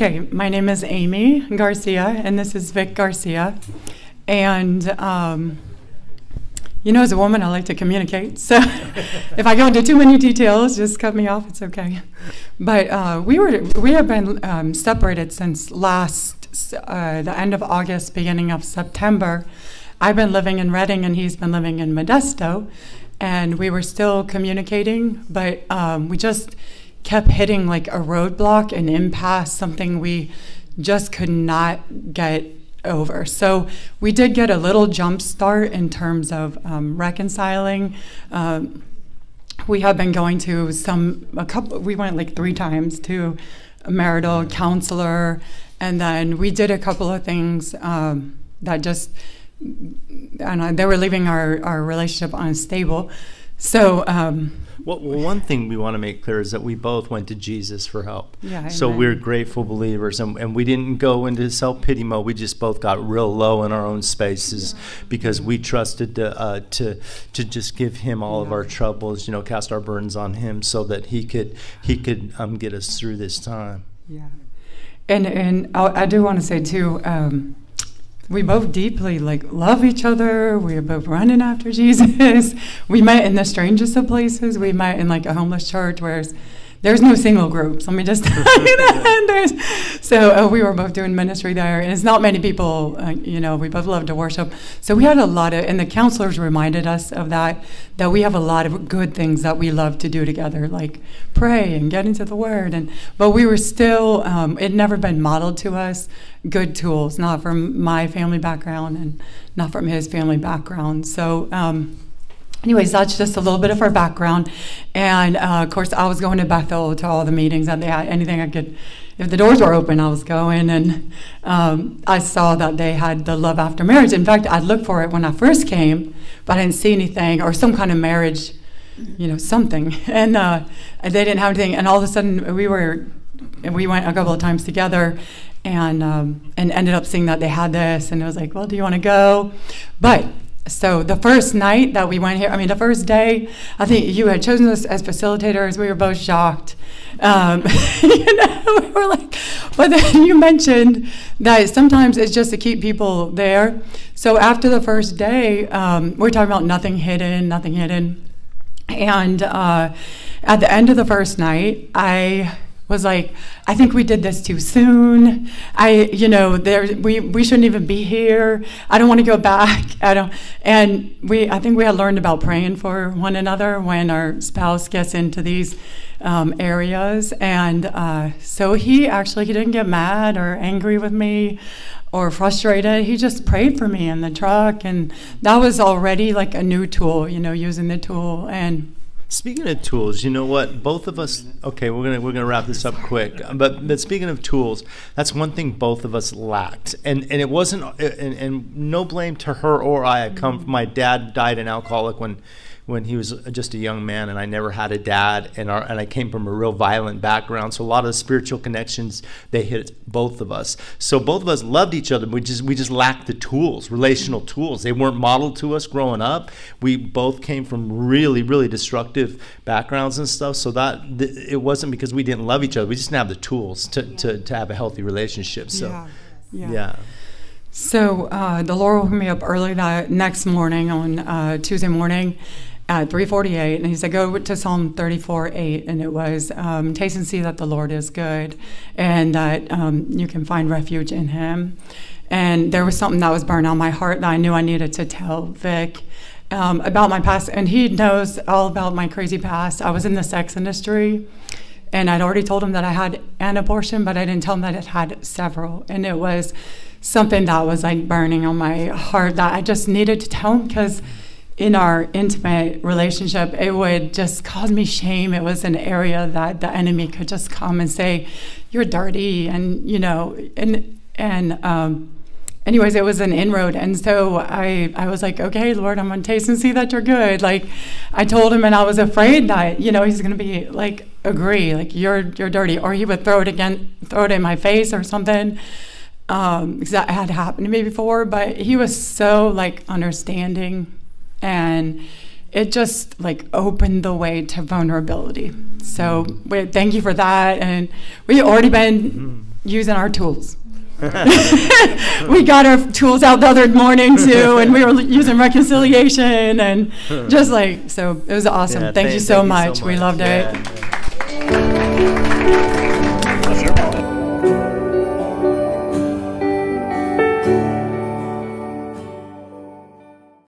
Okay, my name is Amy Garcia, and this is Vic Garcia. And, you know, as a woman, I like to communicate. So if I go into too many details, just cut me off. It's okay. But we have been separated since the end of August, beginning of September. I've been living in Redding, and he's been living in Modesto. And we were still communicating, but we just kept hitting like a roadblock, an impasse, something we just could not get over. So we did get a little jump start in terms of reconciling. We have been going to we went like 3 times to a marital counselor, and then we did a couple of things that just, and they were leaving our relationship unstable. So well, one thing we want to make clear is that we both went to Jesus for help. Yeah, so amen. We're grateful believers, and we didn't go into self-pity mode. We just both got real low in our own spaces because we trusted to just give him all of our troubles, you know, cast our burdens on him so that he could get us through this time. Yeah, and I do want to say too, we both deeply love each other. We're both running after Jesus. We met in the strangest of places. We met in like a homeless church where there's no single groups. Let me just tell you that. So we were both doing ministry there, and it's not many people. You know, we both love to worship. So we had a lot of, and the counselors reminded us of that we have a lot of good things that we love to do together, like pray and get into the Word. But we were still, it never been modeled to us good tools, not from my family background and not from his family background. So anyways, that's just a little bit of our background. And of course, I was going to Bethel to all the meetings that they had. Anything I could, if the doors were open, I was going. And I saw that they had the Love After Marriage. In fact, I'd looked for it when I first came, but I didn't see anything, or some kind of marriage, you know, something. And they didn't have anything. And all of a sudden, we went a couple of times together, and ended up seeing that they had this, and it was like, well, do you want to go? But so the first night that we went here, the first day, I think you had chosen us as facilitators. We were both shocked. You know, we were like, but then you mentioned that sometimes it's just to keep people there. So after the first day, we're talking about nothing hidden. And at the end of the first night, I was like, I think we did this too soon. We shouldn't even be here. I don't want to go back. I think we had learned about praying for one another when our spouse gets into these areas. And so he didn't get mad or angry with me or frustrated. He just prayed for me in the truck. And that was already like a new tool, you know, using the tool. And speaking of tools, you know what? Both of us. Okay, we're gonna wrap this up quick. But speaking of tools, that's one thing both of us lacked, and it wasn't. And no blame to her or I. My dad died an alcoholic when he was just a young man, and I never had a dad, and I came from a real violent background, so a lot of the spiritual connections, they hit both of us. So both of us loved each other, we just lacked the tools, relational tools. They weren't modeled to us growing up. We both came from really, really destructive backgrounds and stuff, so that it wasn't because we didn't love each other, we just didn't have the tools to have a healthy relationship. So yeah. So the Lord woke me up early that next morning on Tuesday morning at 3:48, and he said, go to Psalm 34:8, and it was, taste and see that the Lord is good, and that you can find refuge in him. And there was something that was burned on my heart that I knew I needed to tell Vic about my past, and he knows all about my crazy past. I was in the sex industry, and I'd already told him that I had an abortion, but I didn't tell him that it had several, and it was something that was like burning on my heart that I just needed to tell him, because in our intimate relationship, it would just cause me shame. It was an area that the enemy could just come and say, you're dirty, and, you know, anyways, it was an inroad. And so I was like, okay, Lord, I'm going to taste and see that you're good. Like, I told him, and I was afraid that, you know, he's going to be like, agree, like, you're dirty, or he would throw it in my face or something. Because that had happened to me before, but he was so like understanding, and it just like opened the way to vulnerability. So thank you for that. And we had already been using our tools. We got our tools out the other morning too, and we were using reconciliation and just like, so it was awesome. Yeah, thank you so much. We loved it. Yeah.